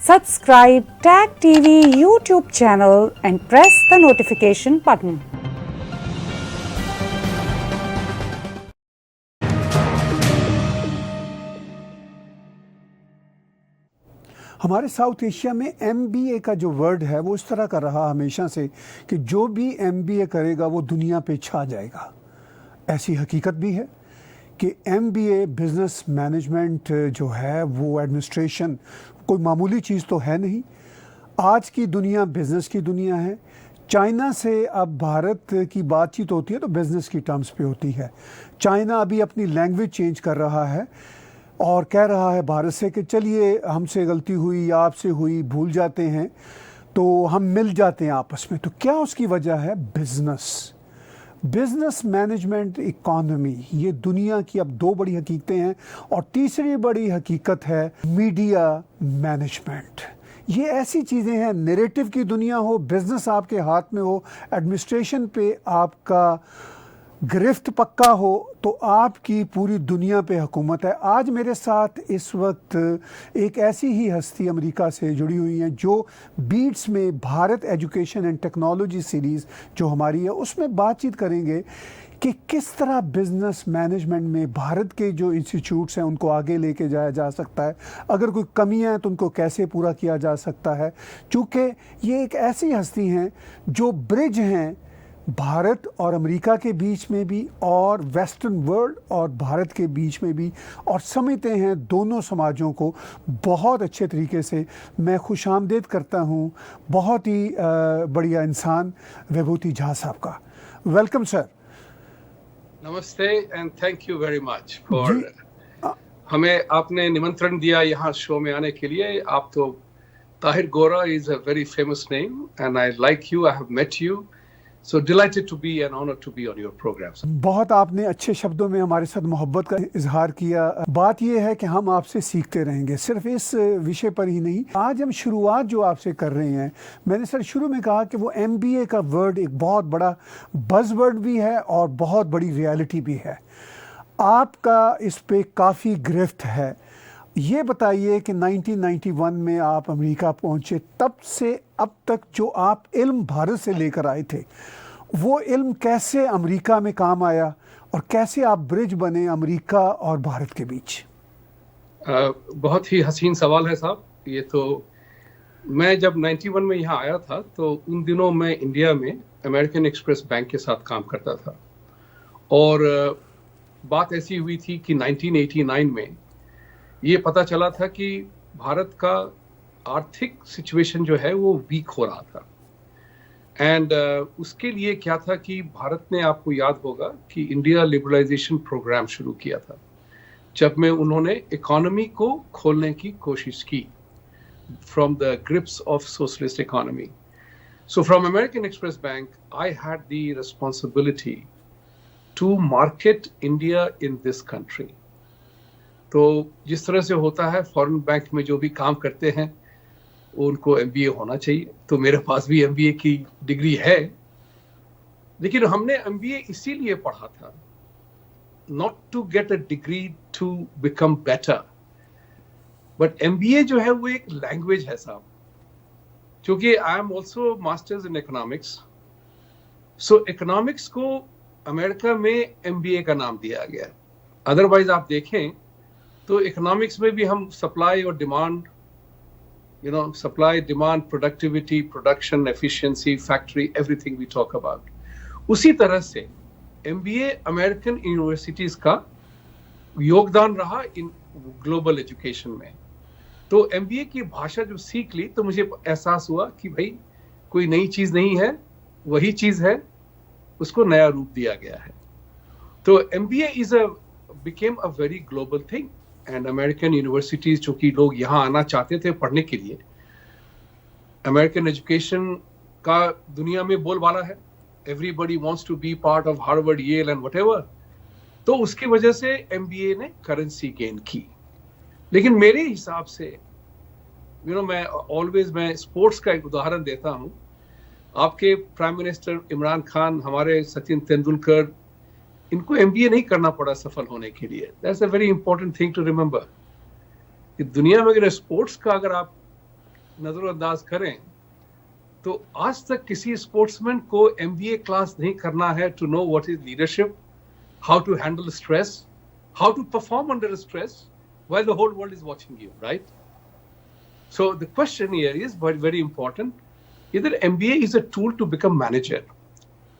Subscribe Tag TV YouTube channel and press the notification button. हमारे south Asia में MBA का जो word है वो इस तरह का रहा हमेशा से कि जो भी MBA करेगा वो दुनिया पे छा जाएगा। ऐसी हकीकत भी है कि MBA बिजनेस मैनेजमेंट जो है वो एडमिनिस्ट्रेशन कोई मामूली चीज़ तो है नहीं। आज की दुनिया बिज़नेस की दुनिया है। चाइना से अब भारत की बातचीत होती है तो बिज़नेस की टर्म्स पे होती है। चाइना अभी अपनी लैंग्वेज चेंज कर रहा है और कह रहा है भारत से कि चलिए हमसे गलती हुई या आपसे हुई भूल जाते हैं तो हम मिल जाते हैं आपस में। तो क्या उसकी वजह है? बिजनेस मैनेजमेंट, इकॉनमी, ये दुनिया की अब दो बड़ी हकीकतें हैं। और तीसरी बड़ी हकीकत है मीडिया मैनेजमेंट। ये ऐसी चीज़ें हैं, नैरेटिव की दुनिया हो, बिजनेस आपके हाथ में हो, एडमिनिस्ट्रेशन पे आपका गिरफ्त पक्का हो तो आपकी पूरी दुनिया पे हुकूमत है। आज मेरे साथ इस वक्त एक ऐसी ही हस्ती अमेरिका से जुड़ी हुई हैं जो बीट्स में Bharat education and technology series जो हमारी है उसमें बातचीत करेंगे कि किस तरह बिज़नेस मैनेजमेंट में भारत के जो इंस्टीट्यूट्स हैं उनको आगे लेके जाया जा सकता है, अगर कोई कमियां हैं तो उनको कैसे पूरा किया जा सकता है। चूँकि ये एक ऐसी हस्ती हैं जो ब्रिज हैं भारत और अमेरिका के बीच में भी और वेस्टर्न वर्ल्ड और भारत के बीच में भी, और समझते हैं दोनों समाजों को बहुत अच्छे तरीके से। मैं खुशामदीद करता हूं बहुत ही बढ़िया इंसान विभूति झा साहब का। Welcome sir. नमस्ते and thank you very much for हमें आपने निमंत्रण दिया यहाँ शो में आने के लिए। आप तो Tahir Gora is a very famous name and I like you, I have met you, so delighted to be an honor to be on your program. बहुत आपने अच्छे शब्दों में हमारे साथ मोहब्बत का इजहार किया। बात यह है कि हम आपसे सीखते रहेंगे, सिर्फ इस विषय पर ही नहीं। आज हम शुरुआत जो आपसे कर रहे हैं, मैंने सर शुरू में कहा कि वो MBA का वर्ड एक बहुत बड़ा बज़वर्ड भी है और बहुत बड़ी रियलिटी भी है। आपका इस पे काफ़ी गिरफ्त है। ये बताइए कि 1991 में आप अमेरिका पहुंचे, तब से अब तक जो आप इल्म भारत से लेकर आए थे वो इल्म कैसे अमेरिका में काम आया और कैसे आप ब्रिज बने अमेरिका और भारत के बीच? बहुत ही हसीन सवाल है साहब। ये तो मैं जब 91 में यहाँ आया था तो उन दिनों मैं इंडिया में अमेरिकन एक्सप्रेस बैंक के साथ काम करता था और बात ऐसी हुई थी कि 1989 में ये पता चला था कि भारत का आर्थिक सिचुएशन जो है वो वीक हो रहा था। एंड उसके लिए क्या था कि भारत ने, आपको याद होगा कि इंडिया लिबरलाइजेशन प्रोग्राम शुरू किया था जब में उन्होंने इकोनॉमी को खोलने की कोशिश की from the grips of socialist economy. So from American Express bank I had the responsibility to market India in this country. तो जिस तरह से होता है फॉरेन बैंक में जो भी काम करते हैं उनको MBA होना चाहिए, तो मेरे पास भी MBA की डिग्री है। लेकिन हमने MBA इसीलिए पढ़ा था, not to get a degree to become better, but MBA जो है वो एक लैंग्वेज है साहब। क्योंकि I am also masters in economics, so economics को अमेरिका में MBA का नाम दिया गया। अदरवाइज आप देखें तो इकोनॉमिक्स में भी हम सप्लाई और demand, supply, demand, productivity, production, efficiency, factory, everything we talk about. उसी तरह से MBA अमेरिकन यूनिवर्सिटीज का योगदान रहा इन ग्लोबल एजुकेशन में। तो MBA की भाषा जब सीख ली तो मुझे एहसास हुआ कि भाई कोई नई चीज नहीं है, वही चीज है, उसको नया रूप दिया गया है। तो MBA became a very global thing and American universities, चूंकि लोग यहाँ आना चाहते थे पढ़ने के लिए, अमेरिकन एजुकेशन का दुनिया में बोलबाला है, everybody wants to be part of Harvard, Yale and whatever, तो उसकी वजह से MBA ने करेंसी गेन की। लेकिन मेरे हिसाब से मैं स्पोर्ट्स का एक उदाहरण देता हूँ। आपके प्राइम मिनिस्टर इमरान खान, हमारे सचिन तेंदुलकर, इनको MBA नहीं करना पड़ा सफल होने के लिए। That's a very important thing to remember कि दुनिया में अगर स्पोर्ट्स का अगर आप नजरअंदाज करें तो आज तक किसी स्पोर्ट्समैन को एमबीए क्लास नहीं करना है to know what is leadership, how to handle stress, how to perform under stress while the whole world is watching you, right? So the question here is very important. Either MBA is a tool to become manager.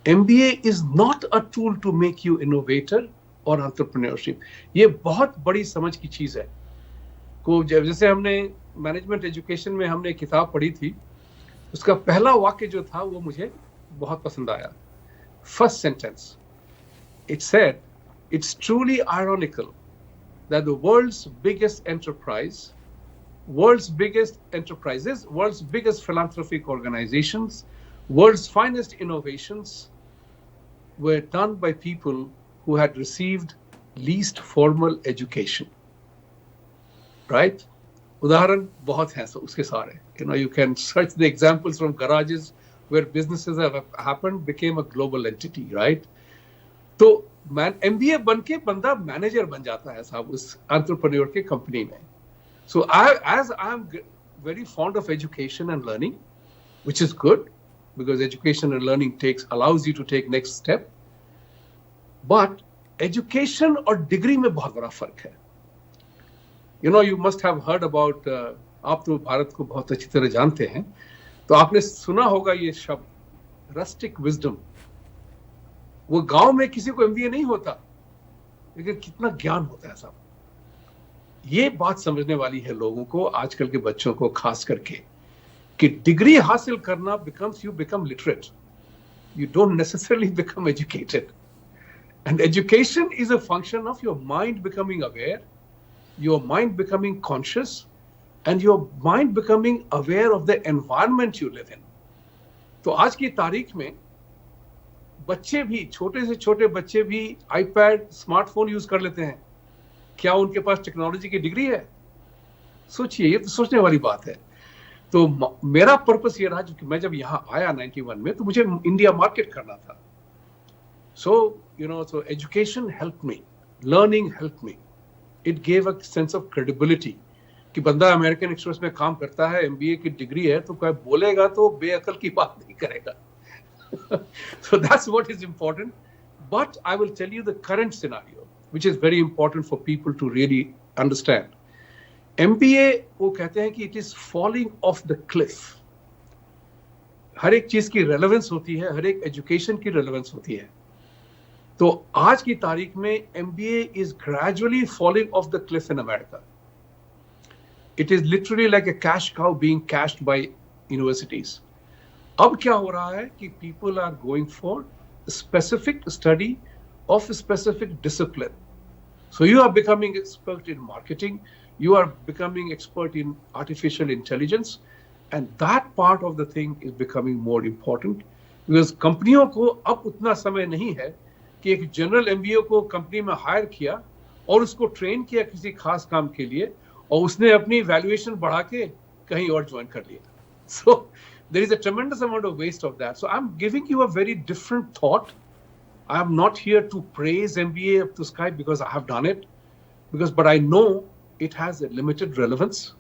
MBA is not a tool to make you innovator or entrepreneurship. ये बहुत बड़ी समझ की चीज है को जैसे हमने मैनेजमेंट एजुकेशन में हमने किताब पढ़ी थी, उसका पहला वाक्य जो था वो मुझे बहुत पसंद आया. First sentence, it said, it's truly ironical that the world's biggest enterprises, world's biggest philanthropic organizations, world's finest innovations were done by people who had received least formal education. Right? उदाहरण बहुत हैं उसके सारे. You can search the examples from garages where businesses have happened, became a global entity, right? तो MBA बन के बंदा manager बन जाता है साहब उस एंटरप्रेन्योर के कंपनी में. So as I'm very fond of education and learning, which is good because education and learning allows you to take next step. But education और degree में बहुत बड़ा फर्क है. You must have heard about, आप तो भारत को बहुत अच्छी तरह जानते हैं, तो आपने सुना होगा ये शब्द rustic wisdom. वो गांव में किसी को MBA नहीं होता, लेकिन कितना ज्ञान होता है साहब. ये बात समझने वाली है लोगों को, आजकल के बच्चों को खास करके, कि डिग्री हासिल करना you become literate. You don't necessarily become educated. And education is a function of your mind becoming aware, your mind becoming conscious, and your mind becoming aware of the environment you live in. तो आज की तारीख में बच्चे भी, छोटे से छोटे बच्चे भी iPad, स्मार्टफोन यूज कर लेते हैं. क्या उनके पास टेक्नोलॉजी की डिग्री है? सोचिए, ये तो सोचने वाली बात है. तो मेरा पर्पस ये रहा कि मैं जब यहाँ आया 91 में, तो मुझे इंडिया मार्केट करना था. So education helped me, learning helped me. It gave a sense of credibility कि बंदा अमेरिकन एक्सप्रेस में काम करता है, MBA की डिग्री है, तो कोई बोलेगा तो बेअकल की बात नहीं करेगा. So that's what is important. But I will tell you the current scenario, which is very important for people to really understand. MBA वो कहते हैं कि it is falling off the cliff. हर एक चीज की रेलेवेंस होती है, हर एक एजुकेशन की रेलेवेंस होती है. तो आज की तारीख में MBA is gradually falling off the cliff in America. It is literally like a cash cow being cashed by universities. अब क्या हो रहा है कि people are going for specific study of a specific discipline. So you are becoming expert in marketing, you are becoming expert in artificial intelligence, and that part of the thing is becoming more important because कंपनियों को अब उतना समय नहीं है कि एक general MBA को कंपनी में हायर किया और उसको ट्रेन किया किसी खास काम के लिए और उसने अपनी वैल्यूएशन बढ़ा के कहीं और ज्वाइन कर लिया. So there is a tremendous amount of waste of that. So I'm giving you a very different thought. I am not here to praise MBA up to sky because I have done it, but I know it has a limited relevance.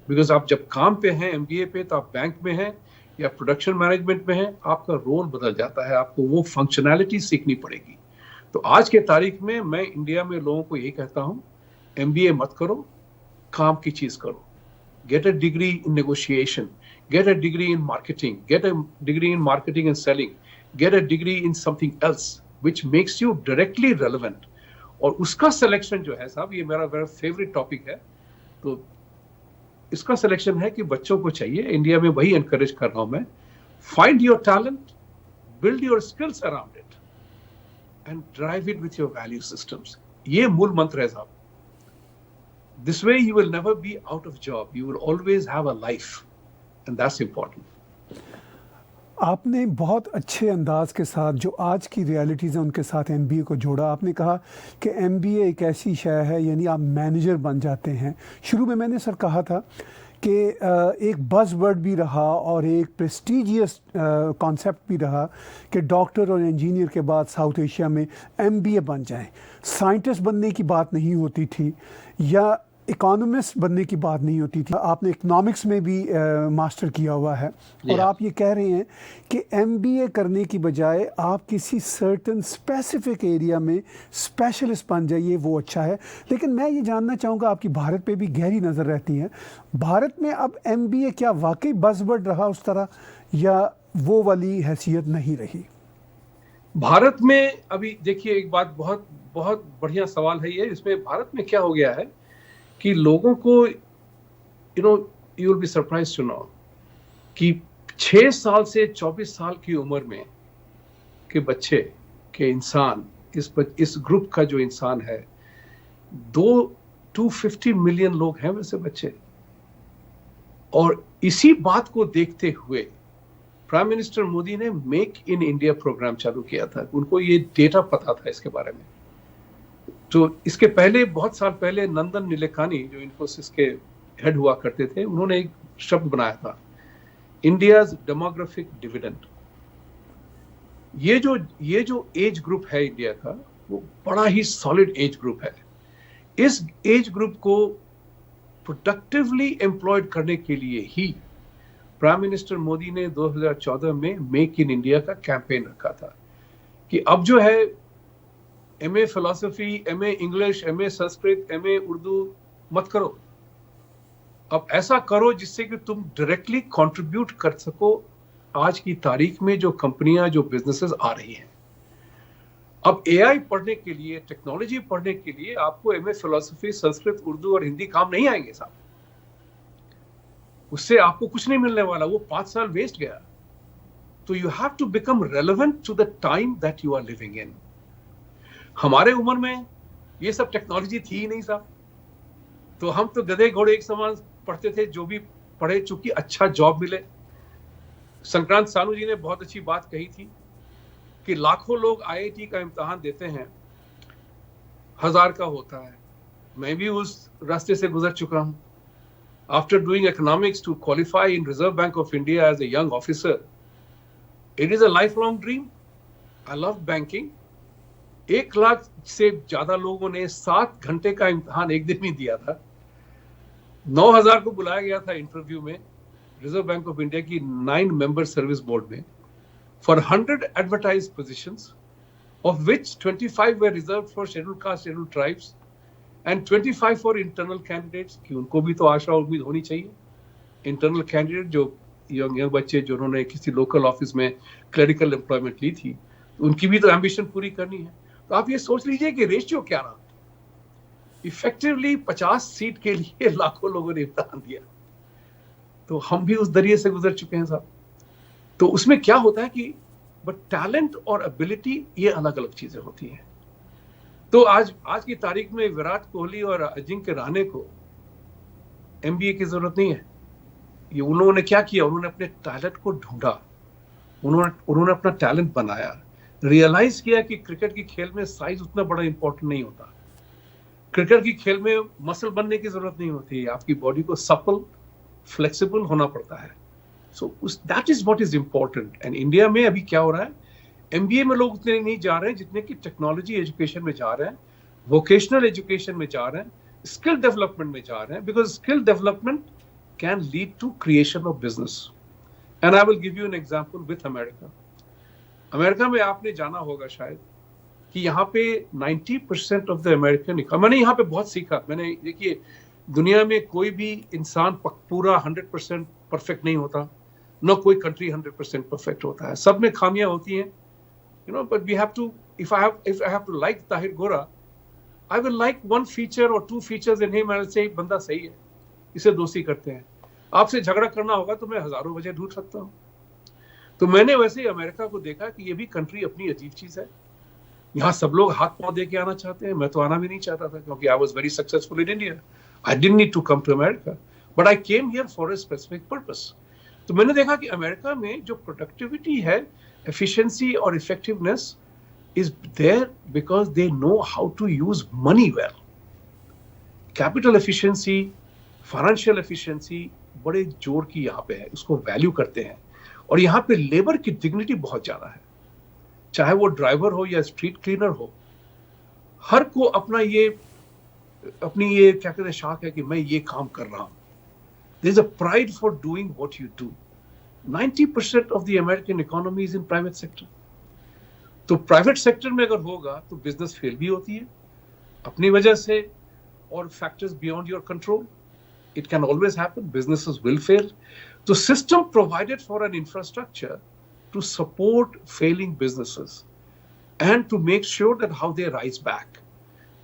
Because आप जब काम पे हैं MBA पे, तो आप bank में हैं या प्रोडक्शन मैनेजमेंट में हैं, आपका रोल बदल जाता है, आपको वो फंक्शनैलिटी सीखनी पड़ेगी. तो आज के तारीख में मैं इंडिया में लोगों को यही कहता हूँ, MBA मत करो, काम की चीज करो. Get a degree in negotiation, get a degree in marketing, get a degree in marketing and selling, get a degree in something else which makes you directly relevant. और उसका सिलेक्शन जो है साहब, ये मेरा फेवरेट टॉपिक है. तो इसका सिलेक्शन है कि बच्चों को चाहिए, इंडिया में वही एनकरेज कर रहा हूं मैं, find your talent, build your skills around it and drive it with your value systems. ये मूल मंत्र है साहब. This way you will never be out of job. You will always have a life, and that's important. आपने बहुत अच्छे अंदाज के साथ जो आज की रियलिटीज़ हैं उनके साथ MBA को जोड़ा. आपने कहा कि MBA एक ऐसी शय है, यानी आप मैनेजर बन जाते हैं. शुरू में मैंने सर कहा था कि एक बज़वर्ड भी रहा और एक प्रेस्टीजियस कॉन्सेप्ट भी रहा कि डॉक्टर और इंजीनियर के बाद साउथ एशिया में MBA बन जाएं. साइंटिस्ट बनने की बात नहीं होती थी, या इकोनॉमिस्ट बनने की बात नहीं होती थी। आपने इकोनॉमिक्स में भी मास्टर किया हुआ है और आप ये कह रहे हैं कि एमबीए करने की बजाय आप किसी सर्टेन स्पेसिफिक एरिया में स्पेशलिस्ट बन जाइए, वो अच्छा है। लेकिन मैं ये जानना चाहूँगा, आपकी भारत पे भी गहरी नज़र रहती है, भारत में अब एमबीए क्या वाकई बज़वर्ड रहा उस तरह, या वो वाली हैसियत नहीं रही? भारत में अभी देखिए, एक बात बहुत बहुत बढ़िया सवाल है ये। इसमें भारत में क्या हो गया है कि लोगों को, you will be surprise to know कि 6 साल से 24 साल की उम्र में के बच्चे के इंसान, इस ग्रुप का जो इंसान है, 250 मिलियन लोग हैं वैसे बच्चे। और इसी बात को देखते हुए प्राइम मिनिस्टर मोदी ने मेक इन इंडिया प्रोग्राम चालू किया था। उनको ये डेटा पता था इसके बारे में। तो इसके पहले, बहुत साल पहले, नंदन निलेकानी जो इन्फोसिस के हेड हुआ करते थे, उन्होंने एक शब्द बनाया था, इंडियाज डेमोग्राफिक डिविडेंड। ये जो एज ग्रुप है इंडिया का, वो बड़ा ही सॉलिड एज ग्रुप है। इस एज ग्रुप को प्रोडक्टिवली एम्प्लॉयड करने के लिए ही प्राइम मिनिस्टर मोदी ने 2014 में मेक इन इंडिया का कैंपेन रखा था कि अब जो है MA philosophy, MA English, MA Sanskrit, MA Urdu मत करो। अब ऐसा करो जिससे कि तुम डायरेक्टली कंट्रीब्यूट कर सको आज की तारीख में जो कंपनियां, जो बिजनेसेस आ रही हैं। अब एआई पढ़ने के लिए, टेक्नोलॉजी पढ़ने के लिए आपको एमए फिलॉसफी, संस्कृत, उर्दू और हिंदी काम नहीं आएंगे साहब। उससे आपको कुछ नहीं मिलने वाला, वो 5 साल वेस्ट गया। तो you have to become relevant to the time that you are living in. हमारे उम्र में ये सब टेक्नोलॉजी थी ही नहीं साहब। तो हम तो गधे घोड़े एक समान पढ़ते थे, जो भी पढ़े चूंकि अच्छा जॉब मिले। संक्रांत सानू जी ने बहुत अच्छी बात कही थी कि लाखों लोग आईआईटी का इम्तिहान देते हैं, 1000 का होता है। मैं भी उस रास्ते से गुजर चुका हूं। After doing economics to qualify in Reserve Bank of India as a young officer, it is a lifelong dream. I love banking. 1 lakh से ज्यादा लोगों ने 7 घंटे का इम्तिहान एक दिन में दिया था। 9000 को बुलाया गया था इंटरव्यू में रिजर्व बैंक ऑफ इंडिया की 9 मेंबर सर्विस बोर्ड में for 100 advertised positions, of which 25 were reserved for scheduled caste, scheduled tribes, and 25 for internal candidates, कि उनको भी तो आशा उम्मीद होनी चाहिए। इंटरनल कैंडिडेट जो यंग बच्चे जिन्होंने किसी लोकल ऑफिस में क्लरिकल एम्प्लॉयमेंट ली थी, उनकी भी तो एम्बिशन पूरी करनी है। तो आप ये सोच लीजिए कि रेशियो क्या रहा। इफेक्टिवली 50 सीट के लिए लाखों लोगों ने इम्तिहान दिया। तो हम भी उस दरिये से गुजर चुके हैं साहब। तो उसमें क्या होता है कि बट टैलेंट और एबिलिटी ये अलग अलग चीजें होती हैं। तो आज की तारीख में विराट कोहली और अजिंक्य रहाणे को एमबीए की जरूरत नहीं है। ये उन्होंने क्या किया, उन्होंने अपने टैलेंट को ढूंढा, उन्होंने अपना टैलेंट बनाया, रियलाइज किया कि क्रिकेट की खेल में साइज उतना बड़ा इंपॉर्टेंट नहीं होता। क्रिकेट की खेल में मसल बनने की जरूरत नहीं होती, आपकी बॉडी को सपल, फ्लेक्सिबल होना पड़ता है। So that is what is important. And India में अभी क्या हो रहा है, एमबीए में लोग उतने नहीं जा रहे हैं जितने कि टेक्नोलॉजी एजुकेशन में जा रहे हैं, वोकेशनल एजुकेशन में जा रहे हैं, स्किल डेवलपमेंट में जा रहे हैं, because skill development can lead to creation of business. And I will give you an example with America. America में आपने जाना होगा शायद कि यहाँ पे 90% ऑफ द अमेरिकन, मैंने यहाँ पे बहुत सीखा। मैंने देखिए, दुनिया में कोई भी इंसान पूरा 100% परफेक्ट नहीं होता, न कोई कंट्री 100% परफेक्ट होता है, सब में खामियां होती हैं, you know, but we have to, if I have to like Tahir Gora, I will like one feature or 2 features in him and I'll say बंदा सही है, इसे दोस्ती करते हैं। आपसे झगड़ा करना होगा तो मैं हजारों वजह ढूंढ सकता हूँ। तो मैंने वैसे ही अमेरिका को देखा कि ये भी कंट्री अपनी अजीब चीज है। यहाँ सब लोग हाथ पांव दे के आना चाहते हैं, मैं तो आना भी नहीं चाहता था, क्योंकि I was very successful in India. I didn't need to come to America, but I came here for a specific purpose. तो मैंने देखा कि अमेरिका में जो प्रोडक्टिविटी है, efficiency or effectiveness is there because they know how to use money well. Capital efficiency, financial efficiency बड़े जोर की यहाँ पे है, उसको वैल्यू करते हैं। और यहाँ पे लेबर की डिग्निटी बहुत ज्यादा है, चाहे वो ड्राइवर हो या स्ट्रीट क्लीनर हो, हर को अपना ये अपनी ये क्या कहते हैं शाख है कि मैं ये काम कर रहा हूं. There is a pride for doing what you do. 90% of the American economy is in private sector. तो प्राइवेट सेक्टर में अगर होगा तो बिजनेस फेल भी होती है अपनी वजह से और factors beyond your control. It can always happen. Businesses will fail. The system provided for an infrastructure to support failing businesses and to make sure that how they rise back.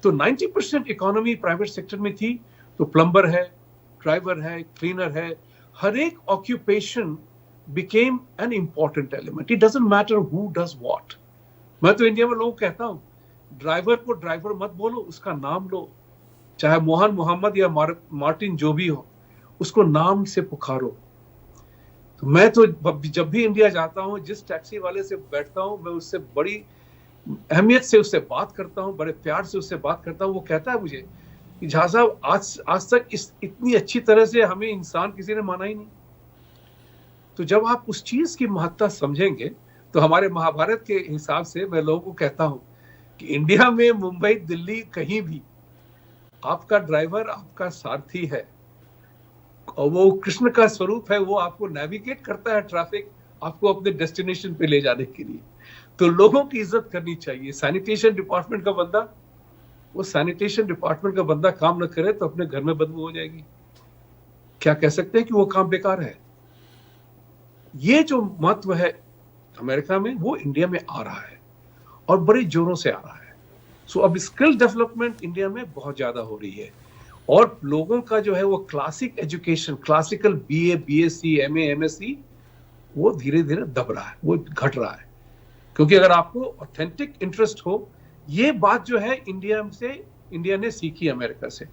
तो 90% economy private sector में थी. तो plumber है, driver है, cleaner है, हर एक occupation became an important element. It doesn't matter who does what. मैं तो इंडिया में लोगों को कहता हूँ ड्राइवर को ड्राइवर मत बोलो, उसका नाम लो. चाहे मोहन मोहम्मद या मार्टिन जो भी हो, उसको नाम से पुकारो. तो मैं तो जब भी इंडिया जाता हूँ, जिस टैक्सी वाले से बैठता हूँ, मैं उससे बड़ी अहमियत से उससे बात करता हूँ, बड़े प्यार से उससे बात करता हूँ. वो कहता है मुझे कि झा साहब आज तक इतनी अच्छी तरह से हमें इंसान किसी ने माना ही नहीं. तो जब आप उस चीज की महत्ता समझेंगे तो हमारे महाभारत के हिसाब से मैं लोगों को कहता हूं कि इंडिया में मुंबई, दिल्ली, कहीं भी आपका ड्राइवर आपका सारथी है और वो कृष्ण का स्वरूप है. वो आपको नेविगेट करता है ट्रैफिक, आपको अपने डेस्टिनेशन पे ले जाने के लिए. तो लोगों की इज्जत करनी चाहिए. सैनिटेशन डिपार्टमेंट का बंदा, वो सैनिटेशन डिपार्टमेंट का बंदा काम न करे तो अपने घर में बदबू हो जाएगी. क्या कह सकते हैं कि वो काम बेकार है? ये जो महत्व है अमेरिका में, वो इंडिया में आ रहा है और बड़े जोरों से आ रहा है. सो अब स्किल डेवलपमेंट इंडिया में बहुत ज्यादा हो रही है और लोगों का जो है वो classic education, classical BA, BSc, MA, MSc, वो धीरे धीरे दब रहा है, वो घट रहा है. क्योंकि अगर आपको ऑथेंटिक इंटरेस्ट हो, ये बात जो है इंडिया ने सीखी अमेरिका से.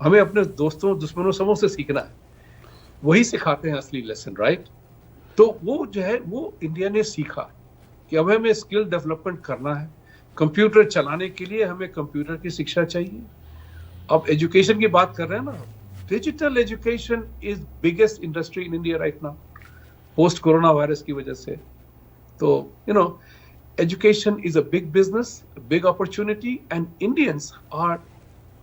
हमें अपने दोस्तों, दुश्मनों, सबों से सीखना है. वही सिखाते हैं असली लेसन, राइट? तो वो जो है वो इंडिया ने सीखा कि अब हमें स्किल डेवलपमेंट करना है. कंप्यूटर चलाने के लिए हमें कंप्यूटर की शिक्षा चाहिए. अब एजुकेशन की बात कर रहे हैं ना, digital education is biggest industry in India right now, post corona virus की वजह से. तो education is a big business, a big opportunity, and Indians are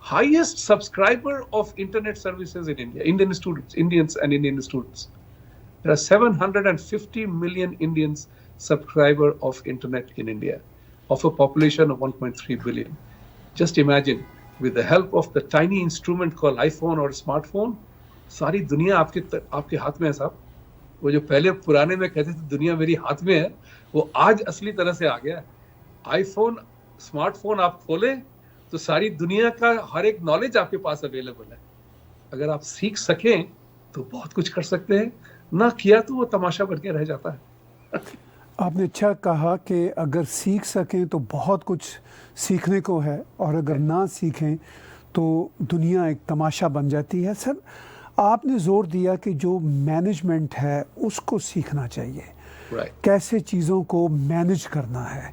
highest subscriber of internet services in India. Indians and Indian students. There are 750 million Indians subscriber of internet in India, of a population of 1.3 billion. Just imagine, with the help of the tiny instrument called iPhone or smartphone, सारी दुनिया आपके हाथ में है साहब. वो जो पहले पुराने में कहते थे दुनिया मेरी हाथ में है, वो आज असली तरह से आ गया है. आईफोन, स्मार्टफोन आप खोले तो सारी दुनिया का हर एक नॉलेज आपके पास अवेलेबल है. अगर आप सीख सकें तो बहुत कुछ कर सकते हैं, ना किया तो वो तमाशा बन के रह जाता है. आपने अच्छा कहा कि अगर सीख सकें तो बहुत कुछ सीखने को है और अगर ना सीखें तो दुनिया एक तमाशा बन जाती है. सर, आपने जोर दिया कि जो मैनेजमेंट है उसको सीखना चाहिए, कैसे चीज़ों को मैनेज करना है.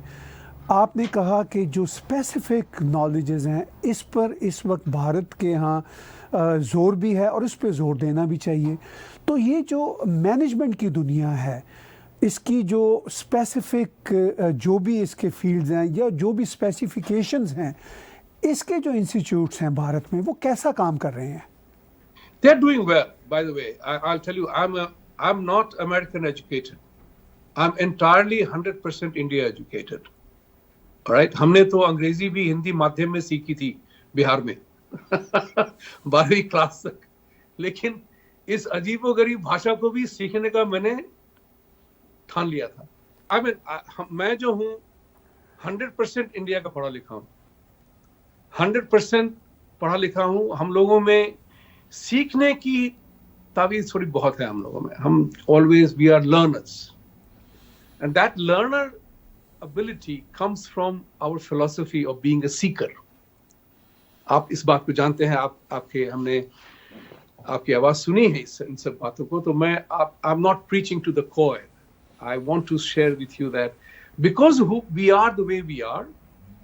आपने कहा कि जो स्पेसिफिक नॉलेजेस हैं इस पर इस वक्त भारत के यहाँ ज़ोर भी है और इस पर ज़ोर देना भी चाहिए. तो ये जो मैनेजमेंट की दुनिया है, इसकी जो स्पेसिफिक जो भी इसके फील्ड्स हैं या जो भी स्पेसिफिकेशंस हैं, इसके जो इंस्टीट्यूट्स हैं भारत में, वो कैसा काम कर रहे हैं? They're doing well, by the way. I'll tell you, I'm not American educated. I'm entirely 100% India educated. All right? हमने तो अंग्रेजी भी हिंदी माध्यम में सीखी थी बिहार में 12वीं क्लास तक. लेकिन इस अजीबोगरीब भाषा को भी सीखने का मैंने ठान लिया था. मैं जो हूँ 100% इंडिया का पढ़ा लिखा हूँ, 100% पढ़ा लिखा हूँ. हम लोगों में सीखने की तावीज़ थोड़ी बहुत है हम लोगों में. हम always we are learners, and that learner ability comes from our philosophy of being a seeker. आप इस बात को जानते हैं, हमने आपकी आवाज सुनी है इन सब बातों को. तो I'm not preaching to the choir. I want to share with you that because we are the way we are,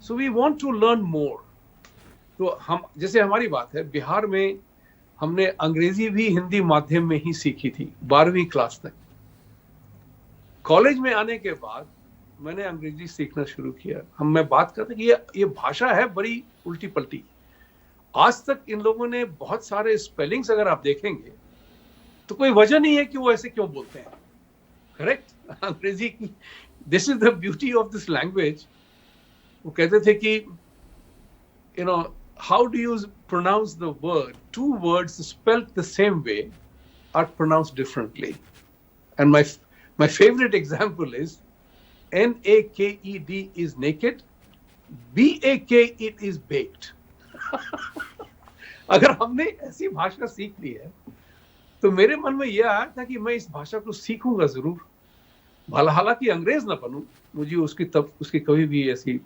so we want to learn more. तो हम, जैसे हमारी बात है, बिहार में हमने अंग्रेजी भी हिंदी माध्यम में ही सीखी थी 12वीं क्लास तक. कॉलेज में आने के बाद मैंने अंग्रेजी सीखना शुरू किया. मैं बात करते कि ये भाषा है बड़ी उल्टी पलटी आज तक इन लोगों ने बहुत सारे स्पेलिंग्स अगर आप देखेंगे तो कोई वजह नहीं है कि वो ऐसे क्यों बोलते हैं, करेक्ट। अंग्रेजी की this is the beauty of this language. वो कहते थे कि you know how do you pronounce the word, two words spelled the same way are pronounced differently. And my favourite example is NAKED is naked, BAKED is baked। अगर हमने ऐसी भाषा सीख ली है तो मेरे मन में यह आया था कि मैं इस भाषा को सीखूंगा जरूर। हालांकि अंग्रेज ना बनूं, मुझे उसकी कभी भी ऐसी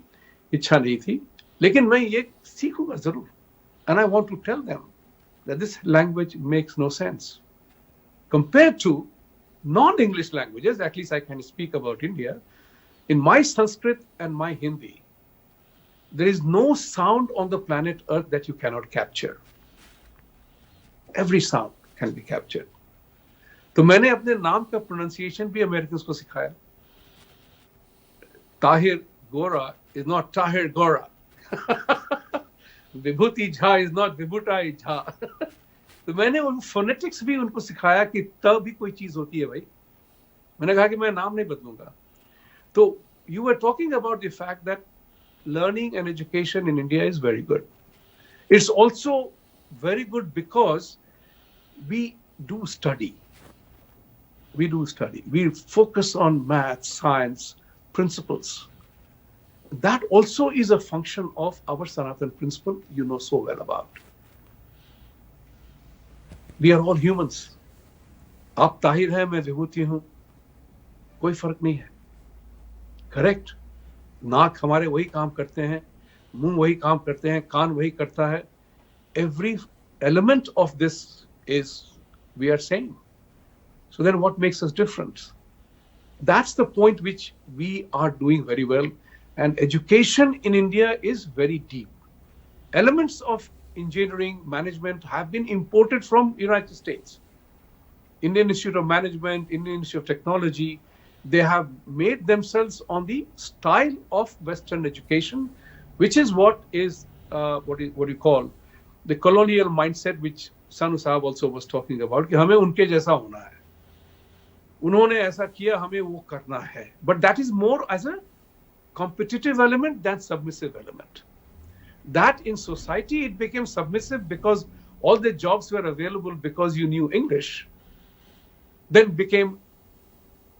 इच्छा नहीं थी, लेकिन मैं ये सीखूंगा जरूर। And I want to tell them that this language makes no sense compared to non-English languages. At least I can speak about India. In my Sanskrit and my Hindi, there is no sound on the planet Earth that you cannot capture. Every sound can be captured. तो मैंने अपने नाम का pronunciation भी Americans को सिखाया। ताहिर गोरा is not Tahir गोरा। विभूति झा is not विभूटाई झा। तो मैंने उन फोनेटिक्स भी उनको सिखाया कि तब भी कोई चीज होती है भाई। मैंने कहा कि मैं नाम नहीं बदलूंगा। तो you were talking about the fact that learning and education in India is very good. It's also very good because we do study. We do study. We focus on math, science, principles. That also is a function of our Sanatan principle you know so well about. We are all humans. आप ताहिर हैं, मैं विभूति हूं, कोई फर्क नहीं है, correct. नाक हमारे वही काम करते हैं, मुंह वही काम करते हैं, कान वही करता है। Every element of this is we are same. So then what makes us different? That's the point which we are doing very well. And education in India is very deep. Elements of engineering, management have been imported from United States. Indian Institute of Management, Indian Institute of Technology, they have made themselves on the style of Western education, which is what you call the colonial mindset, which Sanu Sahab also was talking about, कि हमें उनके जैसा होना है, उन्होंने ऐसा किया, हमें वो करना है. But that is more as a competitive element than submissive element. That in society it became submissive because all the jobs were available because you knew English. Then became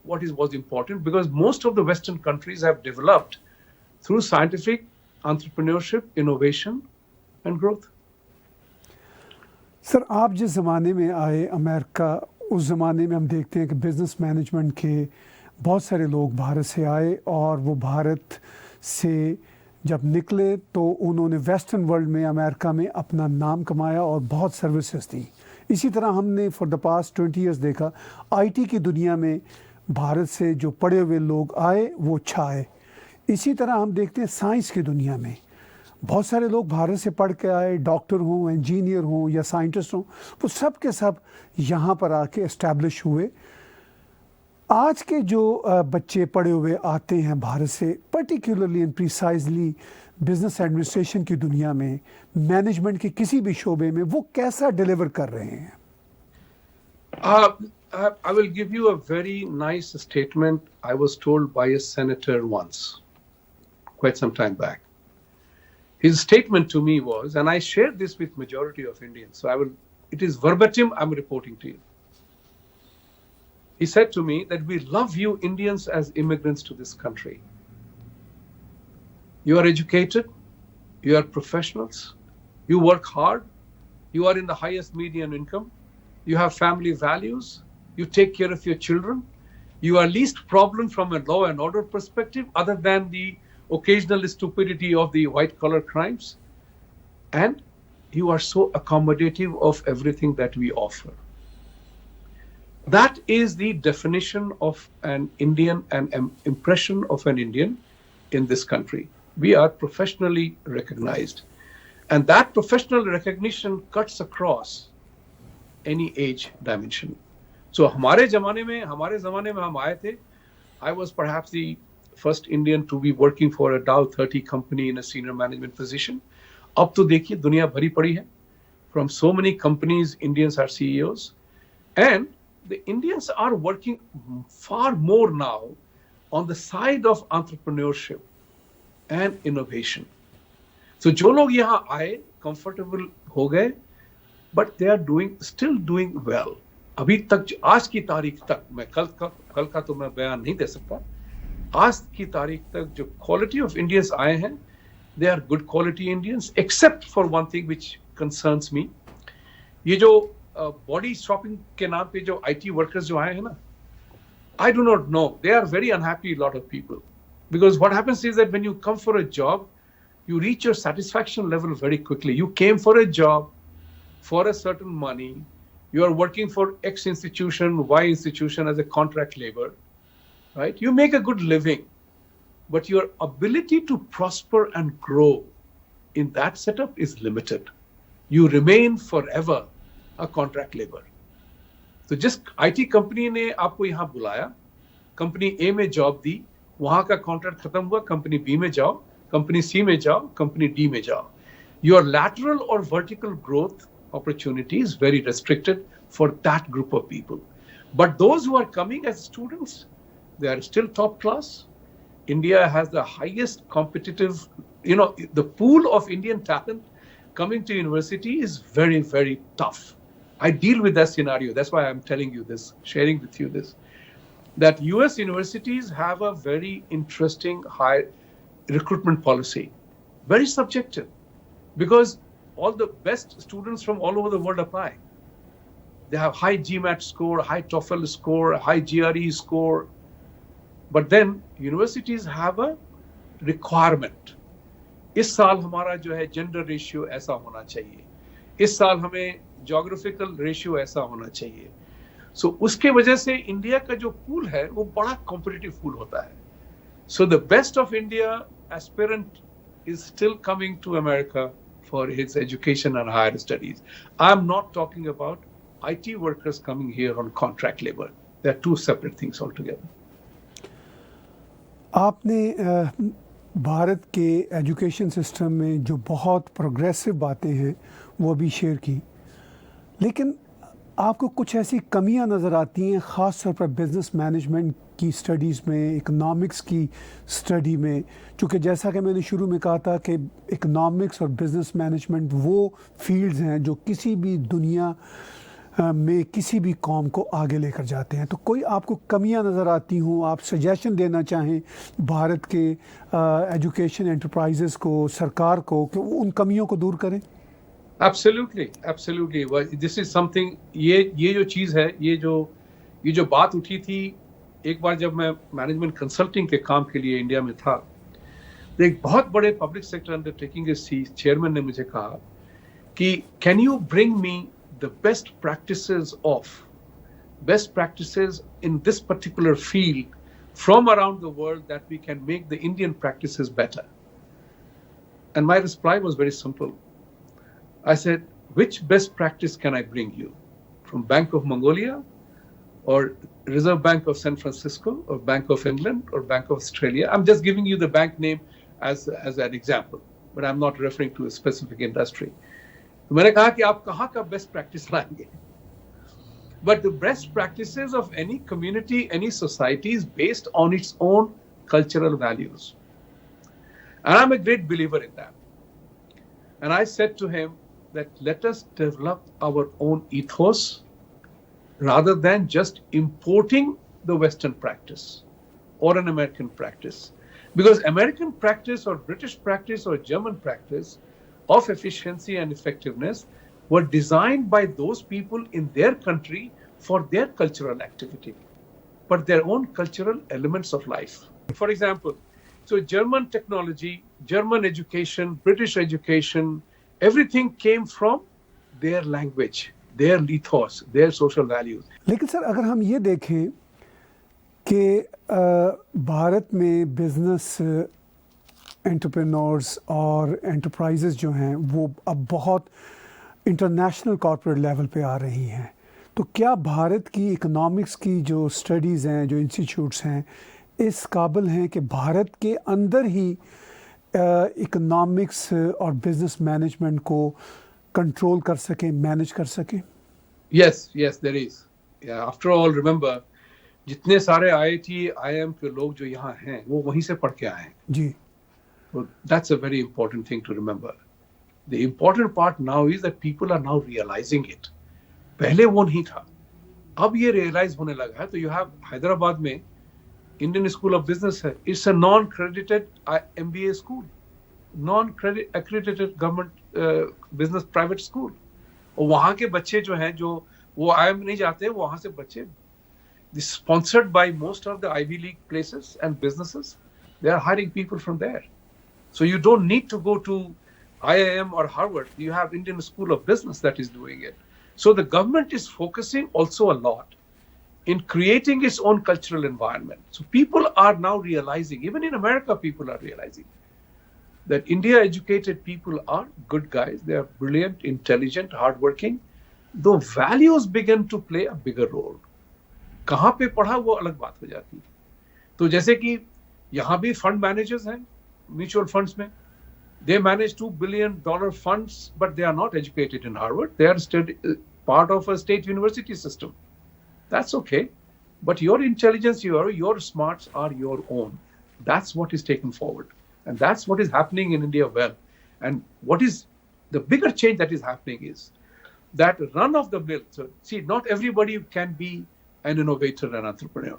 what was important, because most of the Western countries have developed through scientific entrepreneurship, innovation and growth. Sir, आप जिस ज़माने में आए America, उस ज़माने में हम देखते हैं कि बिज़नेस मैनेजमेंट के बहुत सारे लोग भारत से आए और वो भारत से जब निकले तो उन्होंने वेस्टर्न वर्ल्ड में, अमेरिका में अपना नाम कमाया और बहुत सर्विसेज दी. इसी तरह हमने फॉर द पास्ट 20 इयर्स देखा आईटी की दुनिया में भारत से जो पढ़े हुए लोग आए वो छाए. इसी तरह हम देखते हैं साइंस की दुनिया में बहुत सारे लोग भारत से पढ़ के आए, डॉक्टर हों, इंजीनियर हों या साइंटिस्ट हों, वो सब के सब यहाँ पर आके इस्टेब्लिश हुए. आज के जो बच्चे पढ़े हुए आते हैं भारत से, particularly and precisely business administration की दुनिया में, मैनेजमेंट के किसी भी शोबे में, वो कैसा डिलीवर कर रहे हैं? I will give you a very nice statement I was told by a senator once, quite some time back. His statement to me was, and I shared this with majority of Indians, so it is verbatim I'm reporting to you. He said to me that we love you Indians as immigrants to this country. You are educated, you are professionals, you work hard, you are in the highest median income, you have family values, you take care of your children, you are least problem from a law and order perspective other than the occasional stupidity of the white collar crimes, and you are so accommodative of everything that we offer. That is the definition of an Indian and an impression of an Indian in this country. We are professionally recognized, and that professional recognition cuts across any age dimension. So हमारे ज़माने में हम आए थे. I was perhaps the first Indian to be working for a Dow 30 company in a senior management position. अब तो देखिए दुनिया भरी पड़ी है, from so many companies Indians are CEOs, and the Indians are working far more now on the side of entrepreneurship and innovation. So जो लोग यहाँ आए कंफर्टेबल हो गए, but they are still doing well. अभी तक आज की तारीख तक, मैं कल का तो मैं बयान नहीं दे सकता, आज की तारीख तक जो क्वालिटी ऑफ इंडियंस आए हैं, they are good quality Indians, except for one thing which concerns me. ये जो बॉडी शॉपिंग के नाम पे जो IT वर्कर्स जो आए हैं ना, I do not know. They are very unhappy, a lot of people. Because what happens is that when you come for a job, you reach your satisfaction level very quickly. You came for a job for a certain money. You are working for X institution, Y institution as a contract labor, right? You make a good living, but your ability to prosper and grow in that setup is limited. You remain forever a contract labor. तो जिस IT company ने आपको यहाँ बुलाया, company A में job दी, वहां का contract खत्म हुआ, कंपनी B में जाओ, कंपनी C में जाओ, कंपनी D में जाओ, your lateral or vertical growth opportunity is very restricted for that group of people. But those who are coming as students, they are still top class. India has the highest competitive, the pool of Indian talent coming to university is very, very tough. I deal with that scenario. That's why I'm telling you this, sharing with you this, that US universities have a very interesting high recruitment policy, very subjective, because all the best students from all over the world apply. They have high GMAT score, high TOEFL score, high GRE score, but then universities have a requirement. इस साल हमारा जो है gender ratio ऐसा होना चाहिए, इस साल हमें जोग्राफिकल रेशियो ऐसा होना चाहिए। सो उसके वजह से इंडिया का जो पूल है वो बड़ा कॉम्पिटिटिव पूल होता है। So the best of India aspirant is still coming to America for his education and higher studies. I am not talking about IT workers coming here on contract labour. They are two separate things all together. आपने भारत के education system में जो बहुत progressive बातें हैं वो भी share की, लेकिन आपको कुछ ऐसी कमियां नज़र आती हैं, ख़ास तौर पर बिज़नेस मैनेजमेंट की स्टडीज़ में, इकोनॉमिक्स की स्टडी में, चूँकि जैसा कि मैंने शुरू में कहा था कि इकोनॉमिक्स और बिज़नेस मैनेजमेंट वो फील्ड्स हैं जो किसी भी दुनिया में किसी भी कौम को आगे लेकर जाते हैं। तो कोई आपको कमियां नज़र आती हों, आप सजेशन देना चाहें भारत के एजुकेशन एंटरप्राइजेस को, सरकार को, कि उन कमियों को दूर करें? Absolutely. This is something, ये जो चीज़ है, ये जो बात उठी थी एक बार जब मैं मैनेजमेंट कंसल्टिंग के काम के लिए इंडिया में था, तो एक बहुत बड़े पब्लिक सेक्टर अंडरटेकिंग के चेयरमैन ने मुझे कहा कि can you bring me the best practices in this particular field from around the world that we can make the Indian practices better. And my reply was very simple. I said, which best practice can I bring you? From Bank of Mongolia or Reserve Bank of San Francisco or Bank of England or Bank of Australia? I'm just giving you the bank name as an example, but I'm not referring to a specific industry. तो मैंने कहा कि आप कहाँ का best practice लाएंगे? But the best practices of any community, any society is based on its own cultural values. And I'm a great believer in that. And I said to him that let us develop our own ethos rather than just importing the Western practice or an American practice. Because American practice or British practice or German practice of efficiency and effectiveness were designed by those people in their country for their cultural activity, but their own cultural elements of life. For example, so German technology, German education, British education, everything came from their language, their ethos, their social values. लेकिन sir अगर हम ये देखें कि भारत में business entrepreneurs और enterprises जो हैं वो अब बहुत इंटरनेशनल कॉर्पोरेट लेवल पे आ रही हैं, तो क्या भारत की इकोनॉमिक्स की जो स्टडीज़ हैं, जो इंस्टीट्यूट्स हैं, इस काबिल हैं कि भारत के अंदर ही इकोनॉमिक्स और बिजनेस मैनेजमेंट को कंट्रोल कर सकें, मैनेज कर सकें? Yes, yes, there is. Yeah, after all, remember, जितने सारे IIT, IIM के लोग जो यहाँ हैं, वो वहीं से पढ़ के आए हैं. जी. So that's a very important thing to remember. The important part now is that people are now realizing it. पहले वो नहीं था. अब ये realize होने लगा है. तो you have हैदराबाद में Indian School of Business है. It's a non-credited MBA school, non-accredited government business private school. और वहाँ के बच्चे जो हैं, जो वो IIM नहीं जाते, वहाँ से बच्चे, sponsored by most of the Ivy League places and businesses, they are hiring people from there. So you don't need to go to IIM or Harvard. You have Indian School of Business that is doing it. So the government is focusing also a lot in creating its own cultural environment. So people are now realizing, even in America, people are realizing that India educated people are good guys. They are brilliant, intelligent, hardworking. The values begin to play a bigger role. कहाँ पे पढ़ा वो अलग बात हो जाती है. तो जैसे कि यहाँ भी fund managers हैं, mutual funds में. They manage $2 billion funds, but they are not educated in Harvard. They are part of a state university system. That's okay. But your intelligence, your smarts are your own. That's what is taken forward. And that's what is happening in India well. And what is the bigger change that is happening is that run of the mill. So see, not everybody can be an innovator and entrepreneur.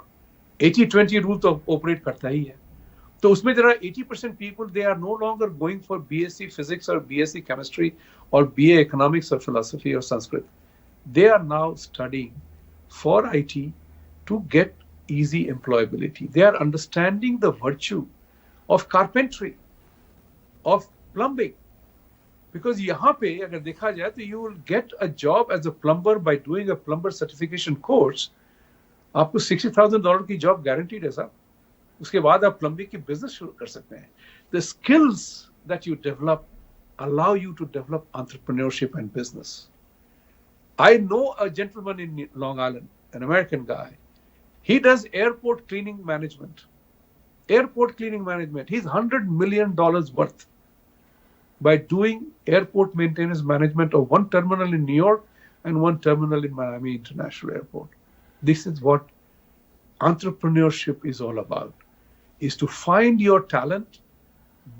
80-20 rule to operate karta hi hai. So usme there are 80% people, they are no longer going for BSc physics or BSc chemistry or BA economics or philosophy or Sanskrit. They are now studying for IT to get easy employability. They are understanding the virtue of carpentry, of plumbing. Because यहाँ पे अगर देखा जाए तो you will get a job as a plumber by doing a plumber certification course. आपको $60,000 की job guaranteed है साहब. उसके बाद आप plumbing की business शुरू कर सकते हैं. The skills that you develop allow you to develop entrepreneurship and business. I know a gentleman in Long Island, an American guy. He does airport cleaning management. Airport cleaning management. He's $100 million worth by doing airport maintenance management of one terminal in New York and one terminal in Miami International Airport. This is what entrepreneurship is all about, is to find your talent,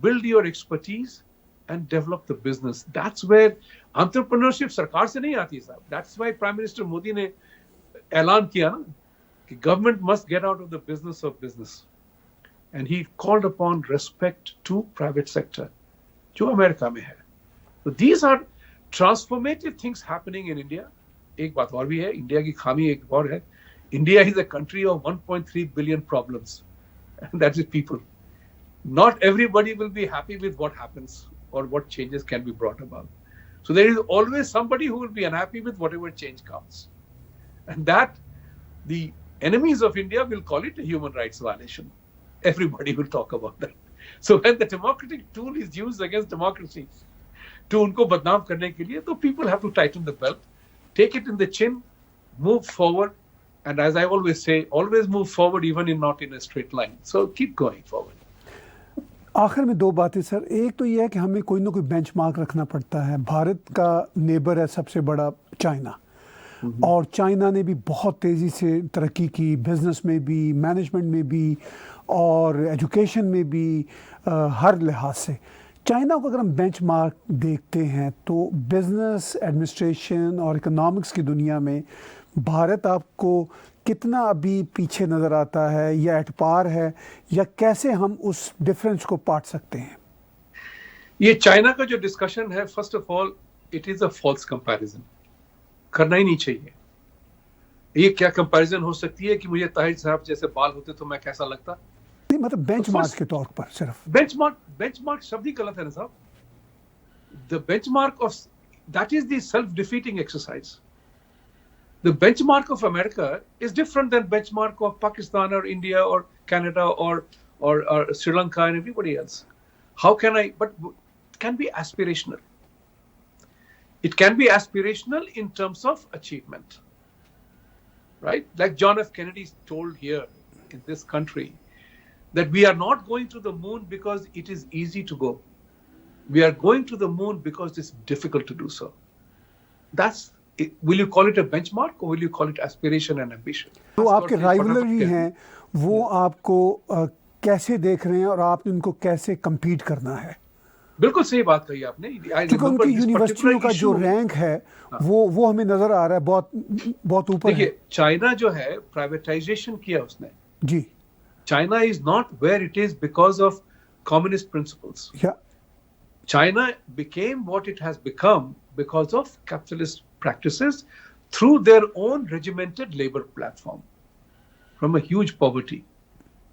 build your expertise, and develop the business. That's where entrepreneurship सरकार से नहीं आती साहब. That's why Prime Minister Modi ने ऐलान किया ना कि government must get out of the business of business. And he called upon respect to private sector, जो अमेरिका में है. So these are transformative things happening in India. एक बात और भी है, इंडिया की खामी एक और है. India is a country of 1.3 billion problems, and that is people. Not everybody will be happy with what happens or what changes can be brought about. So there is always somebody who will be unhappy with whatever change comes. And that, the enemies of India will call it a human rights violation. Everybody will talk about that. So when the democratic tool is used against democracy to उनको बदनाम करने के लिए, तो people have to tighten the belt, take it in the chin, move forward, and as I always say, always move forward even in not in a straight line. So keep going forward. आखिर में दो बातें sir. एक तो यह है कि हमें कोई ना कोई बेंचमार्क रखना पड़ता है. भारत का नेबर है सबसे बड़ा चाइना, और चाइना ने भी बहुत तेज़ी से तरक्की की, बिजनेस में भी, मैनेजमेंट में भी और एजुकेशन में भी, हर लिहाज से. चाइना को अगर हम बेंचमार्क देखते हैं तो बिजनेस, एडमिनिस्ट्रेशन और इकोनॉमिक्स की दुनिया में भारत आपको कितना अभी पीछे नज़र आता है, या एट पार है, या कैसे हम उस डिफरेंस को पाट सकते हैं? ये चाइना का जो डिस्कशन है, first of all it is a false comparison. करना ही नहीं चाहिए. ये क्या कंपैरिजन हो सकती है कि मुझे ताहिर साहब जैसे बाल होते तो मैं कैसा लगता? नहीं, मतलब बेंचमार्क के तौर पर सिर्फ. बेंचमार्क शब्द ही गलत है ना साहब. The benchmark of that is the self defeating exercise. The benchmark of America is different than benchmark of Pakistan or India or Canada or Sri Lanka and everybody else. How can but it can be aspirational. It can be aspirational in terms of achievement, right? Like John F. Kennedy told here in this country that we are not going to the moon because it is easy to go. We are going to the moon because it's difficult to do so. That's it. Will you call it a benchmark or will you call it aspiration and ambition? तो आपके rivalry हैं वो आपको कैसे देख रहे हैं और आपने उनको कैसे compete करना है? बिल्कुल सही बात कही आपने. क्योंकि उनकी यूनिवर्सिटियों का जो रैंक है वो हमें नजर आ रहा है बहुत ऊपर है. देखिए चाइना जो है प्राइवेटाइजेशन किया उसने. जी. China is not where it is because of communist principles. Yeah. China became what it has become because of capitalist practices through their own regimented labor platform from a huge poverty.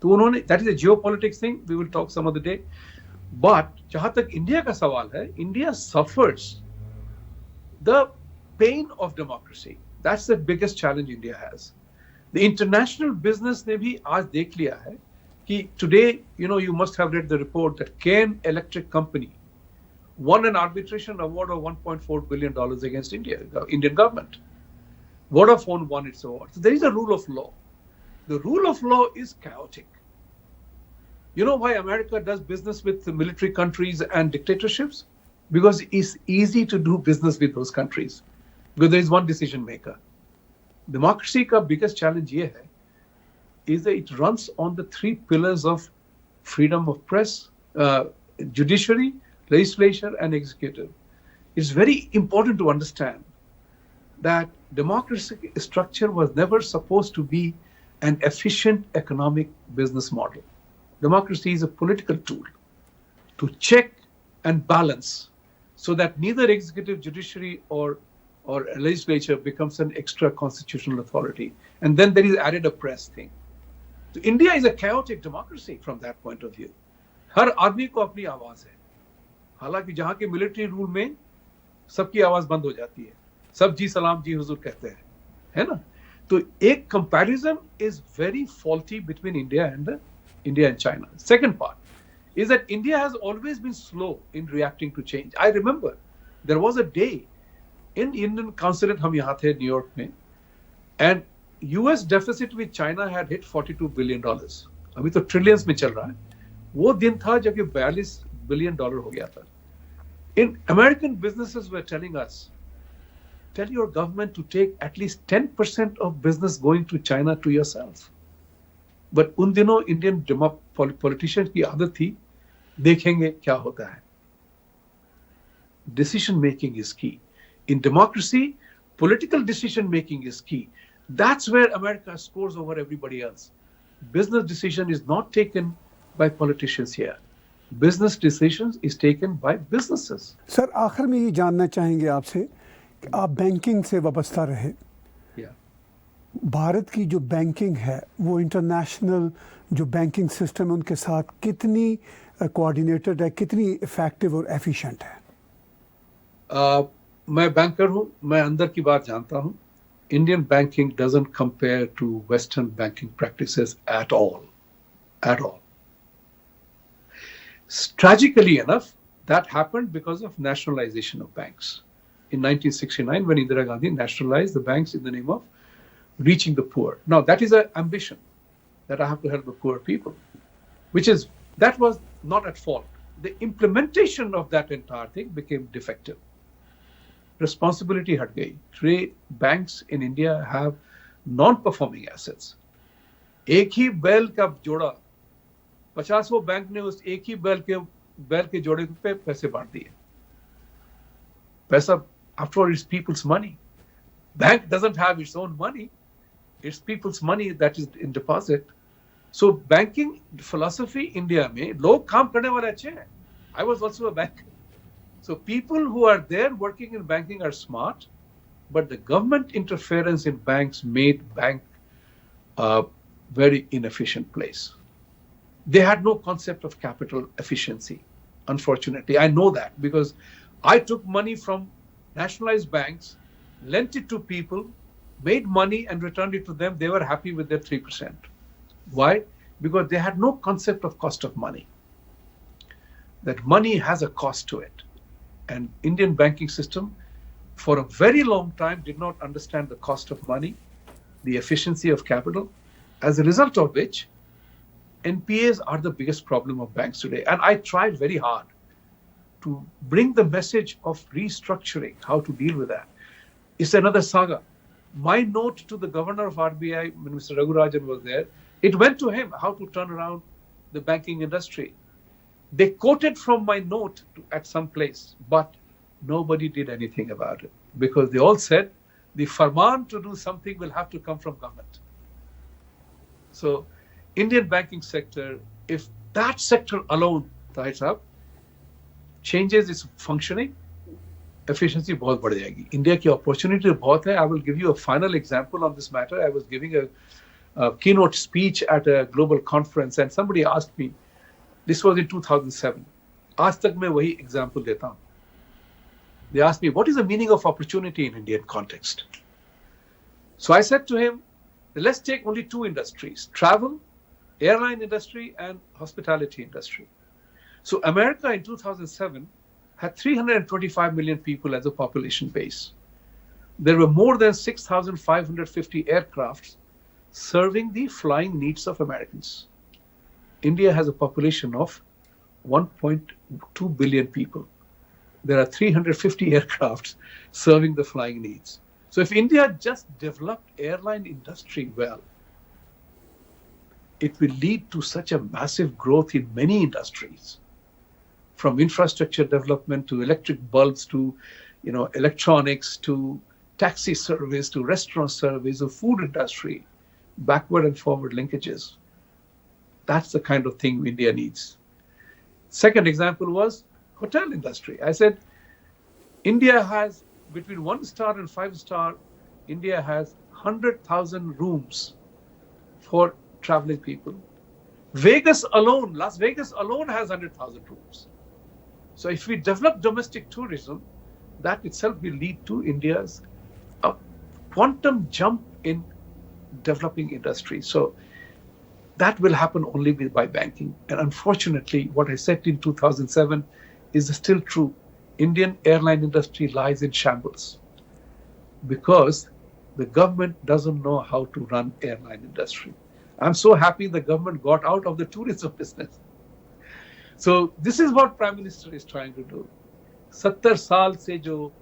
तो उन्होंने, that is a geopolitics thing, we will talk some other day. But जहाँ तक India का सवाल है, India suffers the pain of democracy. That's the biggest challenge India has. The international business ने भी आज देख लिया है कि today, you must have read the report that Cairn Electric Company won an arbitration award of $1.4 billion against India, the Indian government. Vodafone won its award. So there is a rule of law. The rule of law is chaotic. You know why America does business with the military countries and dictatorships? Because it's easy to do business with those countries. Because there is one decision maker. Democracy का biggest challenge ये है is that it runs on the three pillars of freedom of press, judiciary, legislature, and executive. It's very important to understand that democracy structure was never supposed to be an efficient economic business model. Democracy is a political tool to check and balance so that neither executive, judiciary, or legislature becomes an extra constitutional authority. And then there is added a press thing. So India is a chaotic democracy from that point of view. हर आदमी को अपनी आवाज है. हालांकि जहां के military rule में सबकी आवाज बंद हो जाती है. सब जी सलाम जी हुजूर कहते हैं, है ना? तो एक comparison is very faulty between India and China. Second part is that India has always been slow in reacting to change. I remember there was a day in Indian consulate, हम यहाँ थे New York में, and US deficit with China had hit $42 billion. अभी तो trillions में चल रहा है. वो दिन था जब ये $42 billion हो गया था. In American businesses were telling us, tell your government to take at least 10% of business going to China to yourself. But उन दिनों Indian politicians की आदत थी, देखेंगे क्या होता है. Decision making is key. In democracy, political decision making is key. That's where America scores over everybody else. Business decision is not taken by politicians here. Business decisions is taken by businesses. Sir आखिर में ये जानना चाहेंगे आपसे कि आप banking से वाबस्ता रहे. भारत की जो बैंकिंग है वो इंटरनेशनल जो बैंकिंग सिस्टम है उनके साथ कितनी कोऑर्डिनेटेड है, कितनी इफेक्टिव और एफिशिएंट है? मैं बैंकर हूं, मैं अंदर की बात जानता हूं. Indian banking doesn't compare to Western banking practices at all. At all. Tragically enough, that happened because of nationalization of banks. In 1969, when Indira Gandhi nationalized the banks in the name of reaching the poor. Now, that is an ambition, that I have to help the poor people, that was not at fault. The implementation of that entire thing became defective. Responsibility had gained. Today, banks in India have non-performing assets. एक ही बैल का जोड़ा, 50 bank ने उस एक ही बैल के जोड़े पे पैसे बांट दिए. पैसा, after all, it's people's money. Bank doesn't have its own money. It's people's money that is in deposit. So banking philosophy India में लोग काम करने वाले अच्छे हैं. I was also a banker. So people who are there working in banking are smart, but the government interference in banks made bank a very inefficient place. They had no concept of capital efficiency, unfortunately. I know that because I took money from nationalized banks, lent it to people, made money and returned it to them. They were happy with their 3%. Why? Because they had no concept of cost of money. That money has a cost to it. And Indian banking system, for a very long time, did not understand the cost of money, the efficiency of capital, as a result of which NPAs are the biggest problem of banks today. And I tried very hard to bring the message of restructuring, how to deal with that. It's another saga. My note to the governor of RBI, when Mr. Raghurajan was there, it went to him how to turn around the banking industry. They quoted from my note at some place, but nobody did anything about it because they all said the farman to do something will have to come from government. So, Indian banking sector, if that sector alone ties up, changes its functioning, efficiency बहुत बढ़ जाएगी. India की opportunity बहुत है. I will give you a final example on this matter. I was giving a keynote speech at a global conference and somebody asked me, this was in 2007. आज तक मैं वही example देता हूँ. They asked me, what is the meaning of opportunity in Indian context? So I said to him, let's take only two industries, travel, airline industry and hospitality industry. So America in 2007 had 325 million people as a population base. There were more than 6,550 aircrafts serving the flying needs of Americans. India has a population of 1.2 billion people. There are 350 aircrafts serving the flying needs. So if India just developed airline industry well, it will lead to such a massive growth in many industries, from infrastructure development to electric bulbs to, electronics to taxi service to restaurant service or food industry, backward and forward linkages. That's the kind of thing India needs. Second example was hotel industry. I said, India has between 1-star and 5-star, India has 100,000 rooms for traveling people. Las Vegas alone has 100,000 rooms. So if we develop domestic tourism, that itself will lead to India's quantum jump in developing industry. So that will happen only by banking. And unfortunately, what I said in 2007 is still true. Indian airline industry lies in shambles because the government doesn't know how to run airline industry. I'm so happy the government got out of the tourism business. So this is what Prime Minister is trying to do. 70 साल से जो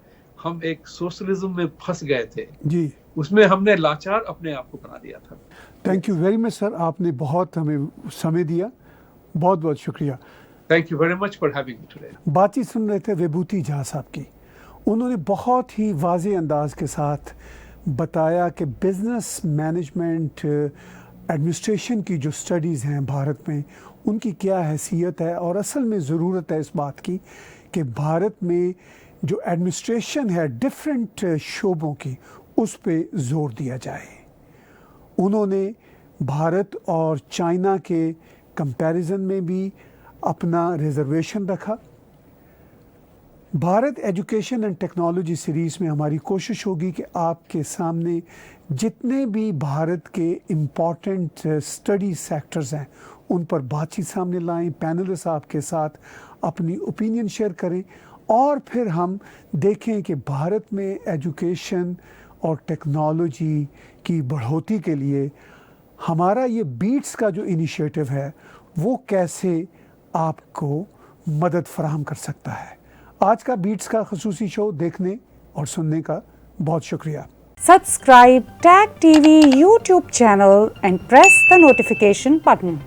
हम एक socialism में फंस गए थे जी, उसमें हमने लाचार अपने आप को बना दिया था. Thank you very much sir, आपने बहुत हमें समय दिया, बहुत बहुत शुक्रिया. Thank you very much for having me today. बातचीत सुन रहे थे विभूति झा साहब की. उन्होंने बहुत ही वाज़ेह अंदाज के साथ बताया कि बिजनेस मैनेजमेंट एडमिनिस्ट्रेशन की जो स्टडीज़ हैं भारत में, उनकी क्या हैसियत है और असल में ज़रूरत है इस बात की कि भारत में जो एडमिनिस्ट्रेशन है डिफरेंट शोबों की, उस पे ज़ोर दिया जाए. उन्होंने भारत और चाइना के कंपैरिजन में भी अपना रिजर्वेशन रखा. Bharat education and technology series में हमारी कोशिश होगी कि आपके सामने जितने भी भारत के इम्पॉर्टेंट स्टडी सेक्टर्स हैं उन पर बातचीत सामने लाएं, पैनलिस्ट आपके साथ अपनी ओपिनियन शेयर करें और फिर हम देखें कि भारत में एजुकेशन और टेक्नोलॉजी की बढ़ोतरी के लिए हमारा ये बीट्स का जो इनिशिएटिव है वो कैसे आपको मदद फराहम कर सकता है. आज का बीट्स का ख़ुसूसी शो देखने और सुनने का बहुत शुक्रिया. Subscribe Tag TV YouTube channel and press the notification button.